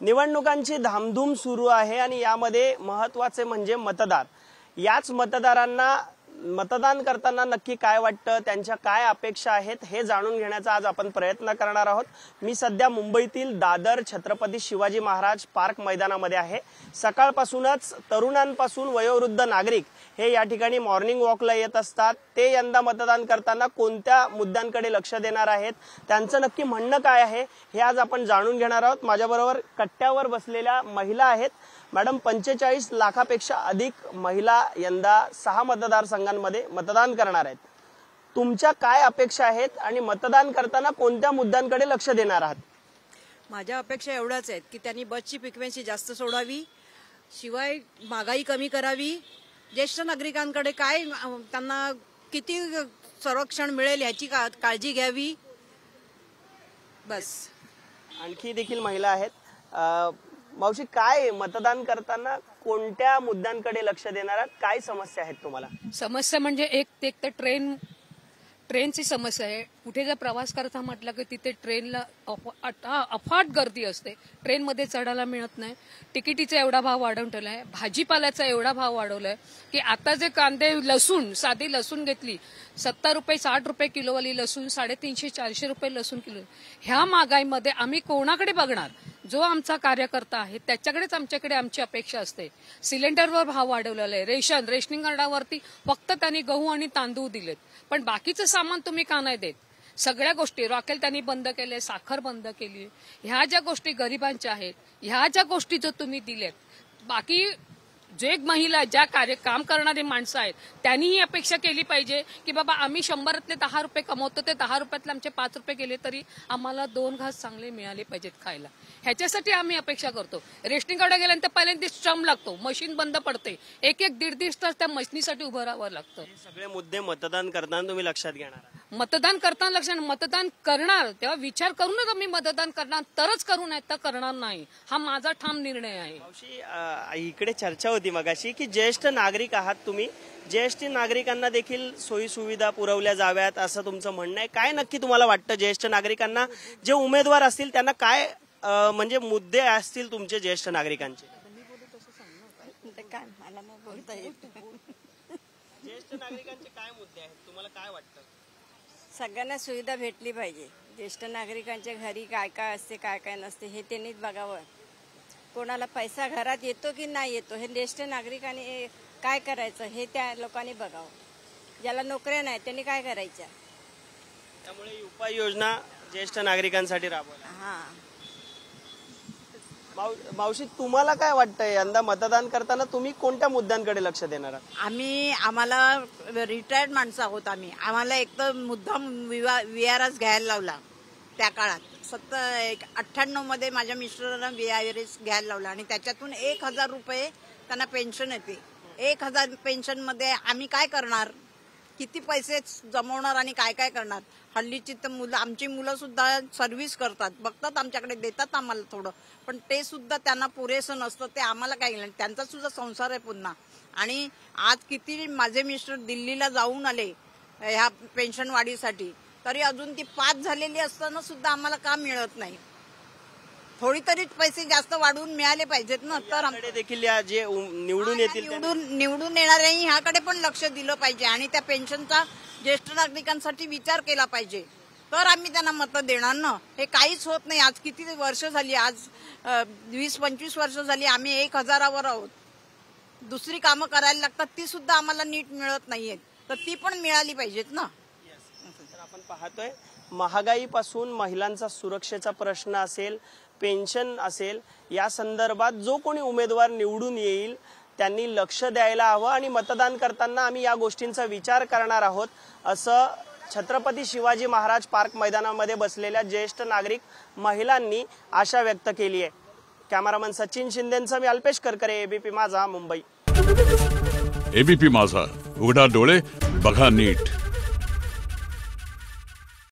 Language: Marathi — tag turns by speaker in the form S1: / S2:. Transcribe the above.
S1: निवडणुकांची धामधूम सुरू आहे आणि यामध्ये महत्त्वाचे म्हणजे मतदार। याच मतदारांना मतदान करताना नक्की काय वाटतं, त्यांच्या काय अपेक्षा आहेत हे जाणून घेण्याचा आज आपण प्रयत्न करणार आहोत। मी सध्या मुंबईतील दादर छत्रपती शिवाजी महाराज पार्क मैदानामध्ये आहे। सकाळपासूनच तरुणांपासून वयोवृद्ध नागरिक हे या ठिकाणी मॉर्निंग वॉकला येत असतात। ते यंदा मतदान करताना कोणत्या मुद्द्यांकडे लक्ष देणार आहेत, त्यांचं नक्की म्हणणं काय आहे हे आज आपण जाणून घेणार आहोत। माझ्याबरोबर कट्ट्यावर बसलेल्या महिला आहेत। मॅडम, 45 लाखापेक्षा अधिक महिला यंदा 6 मतदारसंघांमध्ये मतदान करणार आहेत। तुमच्या काय अपेक्षा आहेत आणि मतदान करताना कोणत्या मुद्द्यांकडे लक्ष देणार आहात?
S2: माझ्या अपेक्षा एवढ्याच आहेत की त्यांनी बसची फ्रिक्वेन्सी जास्त सोडावी, शिवाय महागाई कमी करावी, ज्येष्ठ नागरिकांकडे काय त्यांना किती संरक्षण मिळेल याची काळजी घ्यावी। बस।
S1: आणखी देखील महिला आहेत। मावशी, काय मतदान करताना कोणत्या मुद्द्यांकडे लक्ष देणार आहात? काय समस्या आहेत तुम्हाला?
S3: समस्या म्हणजे एक तर ट्रेनची समस्या आहे। कुठे जर प्रवास करता म्हटलं की तिथे ट्रेनला अफाट गर्दी असते, ट्रेनमध्ये चढायला मिळत नाही। तिकिटीचा एवढा भाव वाढवून ठेवलाय, भाजीपाल्याचा एवढा भाव वाढवलाय की आता जे कांदे लसूण साधी लसूण घेतली 70 रुपये 60 रुपये किलोवाली लसूण 350-400 रुपये लसूण किलो। ह्या महागाईमध्ये आम्ही कोणाकडे बघणार? जो आमचा कार्यकर्ता आहे त्याच्याकडेच आमच्याकडे आमची अपेक्षा असते। सिलेंडरवर भाव वाढवलेला आहे, रेशनिंग कार्डावरती फक्त त्यांनी गहू आणि तांदूळ दिलेत, पण बाकीचं सामान तुम्ही का नाही देत? सगळ्या गोष्टी रॉकेल त्यांनी बंद केले, साखर बंद केली। ह्या ज्या गोष्टी गरिबांच्या आहेत, ह्या ज्या गोष्टी जो तुम्ही दिलेत, बाकी जे महिला ज्या काम करणारे माणसं आहेत त्यांनी ही अपेक्षा केली पाहिजे की बाबा आम्ही 100तले 10 रुपये कमवतो, ते 10 रुपयातले आमचे 5 रुपये गेले तरी आम्हाला 2 घास चांगले मिळाले पाहिजेत खायला। ह्याच्यासाठी आम्ही अपेक्षा करतो। रेशनिंग कार्ड गेल्यानंतर पहिल्यांदा श्रम लागतो, मशीन बंद पडते, एक दीड तास त्या मशीनीसाठी उभं राहावं लागतं।
S1: हे सगळे मुद्दे मतदान करताना तुम्ही लक्षात घेणार?
S3: मतदान करताना मतदान करणार तेव्हा विचार करूनच आम्ही मतदान करणार, तरच करू नाही तर करणार नाही, हा माझा ठाम निर्णय आहे।
S1: मावशी, इकडे चर्चा होती मगाशी की ज्येष्ठ नागरिक आहात तुम्ही, ज्येष्ठ नागरिकांना देखील सोयी सुविधा पुरवल्या जाव्यात असं तुमचं म्हणणं आहे। काय नक्की तुम्हाला वाटतं ज्येष्ठ नागरिकांना, जे उमेदवार असतील त्यांना काय म्हणजे मुद्दे असतील तुमचे ज्येष्ठ नागरिकांचे? ज्येष्ठ नागरिकांचे काय मुद्दे आहेत, तुम्हाला काय वाटतं?
S4: सगळ्यांना सुविधा भेटली पाहिजे। ज्येष्ठ नागरिकांच्या घरी काय काय असते काय काय नसते हे त्यांनीच बघावं। कोणाला पैसा घरात येतो की नाही येतो हे ज्येष्ठ नागरिकांनी काय करायचं हे त्या लोकांनी बघावं। ज्याला नोकऱ्या नाही त्यांनी काय करायच्या?
S1: त्यामुळे उपाययोजना ज्येष्ठ नागरिकांसाठी राबवल्या। मावशी, तुम्हाला काय वाटतं यंदा मतदान करताना तुम्ही कोणत्या मुद्द्यांकडे लक्ष देणार आहात?
S2: आम्हाला रिटायर्ड माणसं आहोत आम्हाला एक तर मुद्दाम VRS घ्यायला लावला त्या काळात। 98 मध्ये माझ्या मिस्टरांना VRS घ्यायला लावला आणि त्याच्यातून 1000 रुपये त्यांना पेन्शन येते। 1000 पेन्शन मध्ये आम्ही काय करणार? किती पैसे जमवणार आणि काय काय करणार? हल्लीची तर मुलं, आमची मुलं सुद्धा सर्व्हिस करतात, बघतात आमच्याकडे, देतात आम्हाला थोडं, पण ते सुद्धा त्यांना पुरेसं नसतं। ते आम्हाला काय केलं, त्यांचा सुद्धा संसार आहे पुन्हा। आणि आज किती माझे मिस्टर दिल्लीला जाऊन आले ह्या पेन्शन वाढीसाठी, तरी अजून ती पास झालेली असताना सुद्धा आम्हाला का मिळत नाही? थोडी तरी पैसे जास्त वाढवून मिळाले पाहिजेत ना, तर
S1: देखील जे निवडून येतील
S4: निवडून येणाऱ्यांनी ह्याकडे पण लक्ष दिलं पाहिजे आणि त्या पेन्शनचा ज्येष्ठ नागरिकांसाठी विचार केला पाहिजे, तर आम्ही त्यांना मत देणार ना। हे काहीच होत नाही। आज किती वर्ष झाली, आज 20-25 वर्ष झाली आम्ही 1000वर आहोत। दुसरी कामं करायला लागतात ती सुद्धा आम्हाला नीट मिळत नाहीयेत, तर ती पण मिळाली पाहिजेत ना।
S1: आपण पाहतोय महागाईपासून महिलांचा सुरक्षेचा प्रश्न असेल, पेन्शन असेल, या संदर्भात जो कोणी उमेदवार निवडून येईल त्यांनी लक्ष द्यायला हवं आणि मतदान करताना आम्ही या गोष्टींचा विचार करणार आहोत असं छत्रपती शिवाजी महाराज पार्क मैदानामध्ये बसलेल्या ज्येष्ठ नागरिक महिलांनी आशा व्यक्त केली आहे। कॅमेरामन सचिन शिंदेंचा मी अल्पेश करकरे, ABP माझा, मुंबई।
S5: ABP माझा, उघडा डोळे बघा नीट।